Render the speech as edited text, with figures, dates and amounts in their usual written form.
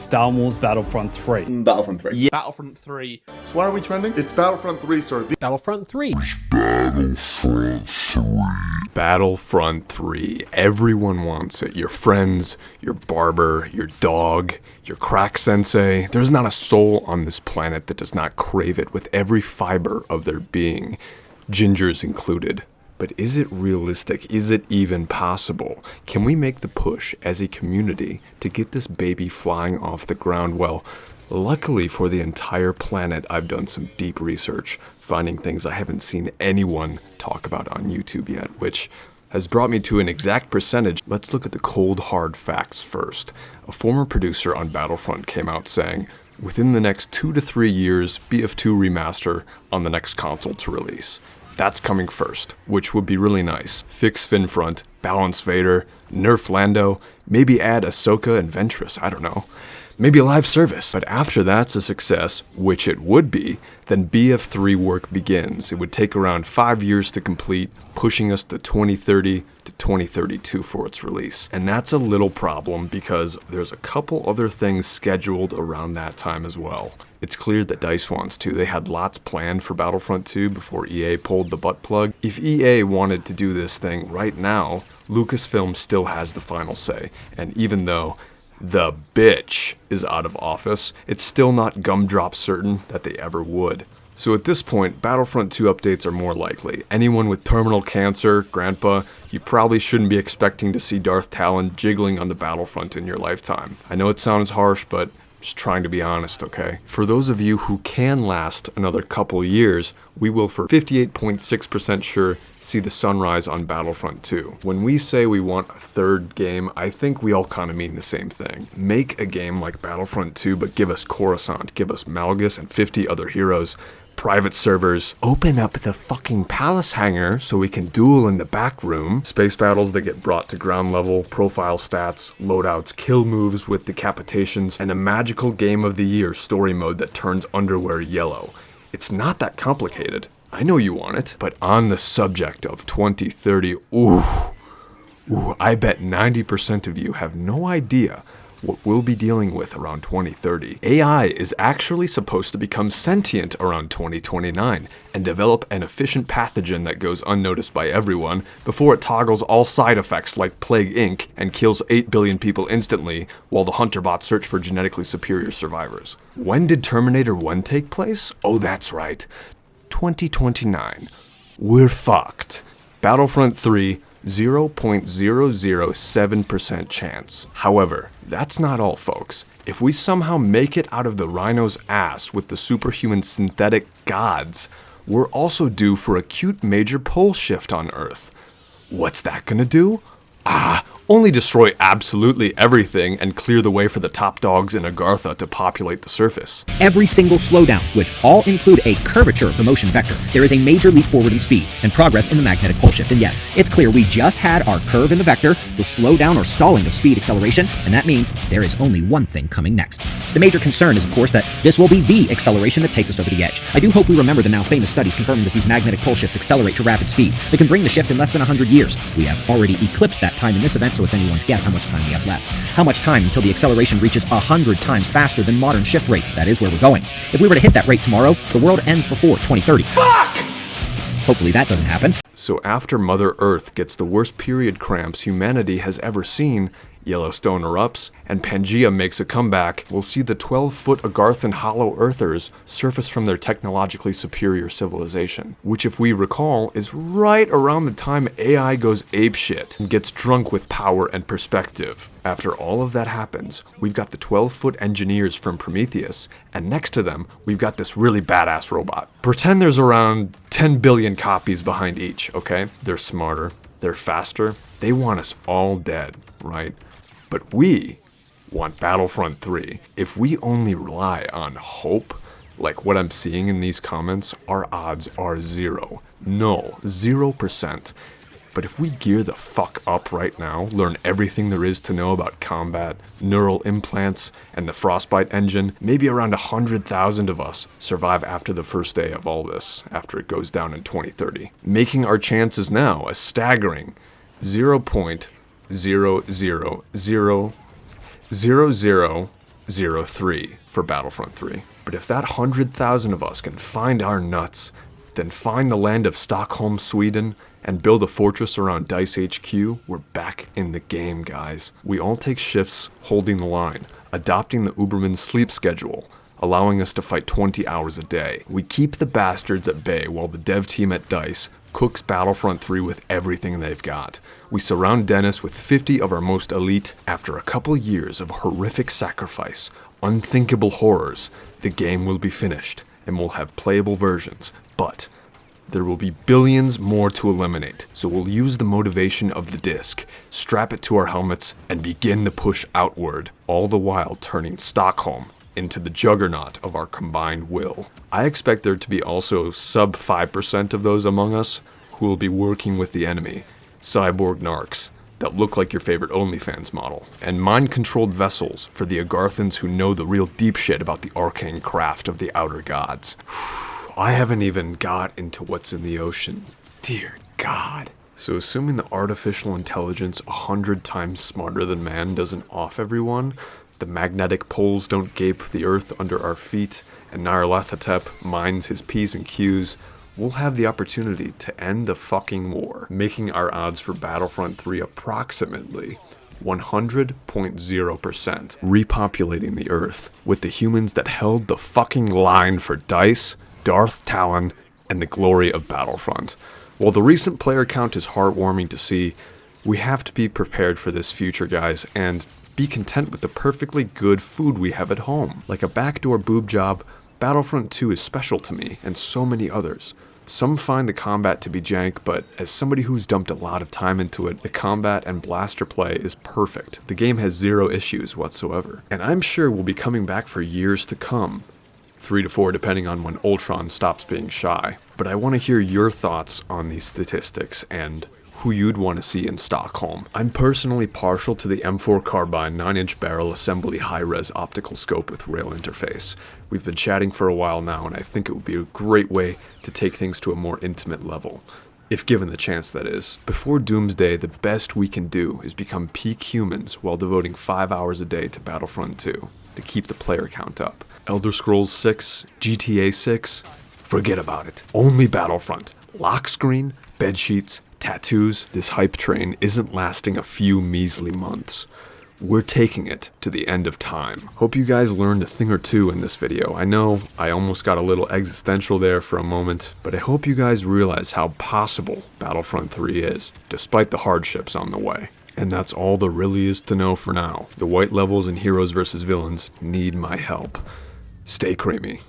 Star Wars Battlefront 3. Battlefront 3. Yeah. Battlefront 3. So why are we trending? It's Battlefront 3, sir. Battlefront 3. Battlefront 3. Everyone wants it. Your friends, your barber, your dog, your crack sensei. There's not a soul on this planet that does not crave it with every fiber of their being, gingers included. But is it realistic? Is it even possible? Can we make the push as a community to get this baby flying off the ground? Well, luckily for the entire planet, I've done some deep research, finding things I haven't seen anyone talk about on YouTube yet, which has brought me to an exact percentage. Let's look at the cold, hard facts first. A former producer on Battlefront came out saying, within the next 2 to 3 years, BF2 remaster on the next console to release. That's coming first, which would be really nice. Fix Finfront, balance Vader, nerf Lando, maybe add Ahsoka and Ventress, I don't know. Maybe a live service. But after that's a success, which it would be, then BF3 work begins. It would take around 5 years to complete, pushing us to 2030 to 2032 for its release. And that's a little problem because there's a couple other things scheduled around that time as well. It's clear that DICE wants to. They had lots planned for Battlefront 2 before EA pulled the butt plug. If EA wanted to do this thing right now, Lucasfilm still has the final say. And even though the bitch is out of office, it's still not gumdrop certain that they ever would. So at this point, Battlefront 2 updates are more likely. Anyone with terminal cancer, grandpa, you probably shouldn't be expecting to see Darth Talon jiggling on the battlefront in your lifetime. I know it sounds harsh, but just trying to be honest, okay? For those of you who can last another couple years, we will for 58.6% sure see the sunrise on Battlefront 2. When we say we want a third game, I think we all kind of mean the same thing. Make a game like Battlefront 2, but give us Coruscant, give us Malgus and 50 other heroes, private servers, open up the fucking palace hangar so we can duel in the back room, space battles that get brought to ground level, profile stats, loadouts, kill moves with decapitations, and a magical game of the year story mode that turns underwear yellow. It's not that complicated. I know you want it, but on the subject of 2030, I bet 90% of you have no idea what we'll be dealing with around 2030. AI is actually supposed to become sentient around 2029 and develop an efficient pathogen that goes unnoticed by everyone before it toggles all side effects like Plague Inc. and kills 8 billion people instantly while the hunter bots search for genetically superior survivors. When did Terminator 1 take place? Oh, that's right. 2029. We're fucked. Battlefront 3, 0.007% chance. However, that's not all, folks. If we somehow make it out of the Rhino's ass with the superhuman synthetic gods, we're also due for a cute major pole shift on Earth. What's that gonna do? Only destroy absolutely everything and clear the way for the top dogs in Agartha to populate the surface. Every single slowdown, which all include a curvature of the motion vector, there is a major leap forward in speed and progress in the magnetic pole shift. And yes, it's clear we just had our curve in the vector, the slowdown or stalling of speed acceleration, and that means there is only one thing coming next. The major concern is, of course, that this will be the acceleration that takes us over the edge. I do hope we remember the now famous studies confirming that these magnetic pole shifts accelerate to rapid speeds that can bring the shift in less than 100 years. We have already eclipsed that time in this event, so it's anyone's guess how much time we have left. How much time until the acceleration reaches 100 times faster than modern shift rates? That is where we're going. If we were to hit that rate tomorrow, the world ends before 2030. Fuck! Hopefully that doesn't happen. So after Mother Earth gets the worst period cramps humanity has ever seen, Yellowstone erupts, and Pangea makes a comeback, we'll see the 12-foot Agarthan Hollow Earthers surface from their technologically superior civilization, which, if we recall, is right around the time AI goes apeshit and gets drunk with power and perspective. After all of that happens, we've got the 12-foot engineers from Prometheus, and next to them, we've got this really badass robot. Pretend there's around 10 billion copies behind each, okay? They're smarter, they're faster, they want us all dead, right? But we want Battlefront 3. If we only rely on hope, like what I'm seeing in these comments, our odds are zero. No, 0%. But if we gear the fuck up right now, learn everything there is to know about combat, neural implants, and the Frostbite engine, maybe around 100,000 of us survive after the first day of all this, after it goes down in 2030. Making our chances now a staggering 0.0000000 0.03 for Battlefront 3. But if that 100,000 of us can find our nuts, then find the land of Stockholm, Sweden, and build a fortress around DICE HQ, we're back in the game, guys. We all take shifts holding the line, adopting the Uberman sleep schedule, allowing us to fight 20 hours a day. We keep the bastards at bay while the dev team at DICE cooks Battlefront 3 with everything they've got. We surround Dennis with 50 of our most elite. After a couple years of horrific sacrifice, unthinkable horrors, the game will be finished and we'll have playable versions, but there will be billions more to eliminate, so we'll use the motivation of the disc, strap it to our helmets, and begin the push outward, all the while turning Stockholm into the juggernaut of our combined will. I expect there to be also sub 5% of those among us who will be working with the enemy, cyborg narcs that look like your favorite OnlyFans model, and mind-controlled vessels for the Agarthans who know the real deep shit about the arcane craft of the outer gods. I haven't even got into what's in the ocean. Dear God. So assuming the artificial intelligence 100 times smarter than man doesn't off everyone, the magnetic poles don't gape the earth under our feet, and Nyarlathotep minds his P's and Q's, we'll have the opportunity to end the fucking war, making our odds for Battlefront 3 approximately 100.0%, repopulating the earth with the humans that held the fucking line for DICE, Darth Talon, and the glory of Battlefront. While the recent player count is heartwarming to see, we have to be prepared for this future, guys, and be content with the perfectly good food we have at home. Like a backdoor boob job, Battlefront 2 is special to me, and so many others. Some find the combat to be jank, but as somebody who's dumped a lot of time into it, the combat and blaster play is perfect. The game has zero issues whatsoever, and I'm sure we'll be coming back for years to come. 3 to 4 depending on when Ultron stops being shy. But I want to hear your thoughts on these statistics and who you'd want to see in Stockholm. I'm personally partial to the M4 Carbine 9-inch barrel assembly high-res optical scope with rail interface. We've been chatting for a while now, and I think it would be a great way to take things to a more intimate level. If given the chance, that is. Before Doomsday, the best we can do is become peak humans while devoting 5 hours a day to Battlefront 2 to keep the player count up. Elder Scrolls 6, GTA 6, forget about it. Only Battlefront. Lock screen, bed sheets, tattoos. This hype train isn't lasting a few measly months. We're taking it to the end of time. Hope you guys learned a thing or two in this video. I know I almost got a little existential there for a moment, but I hope you guys realize how possible Battlefront 3 is, despite the hardships on the way. And that's all there really is to know for now. The white levels in Heroes vs. Villains need my help. Stay creamy.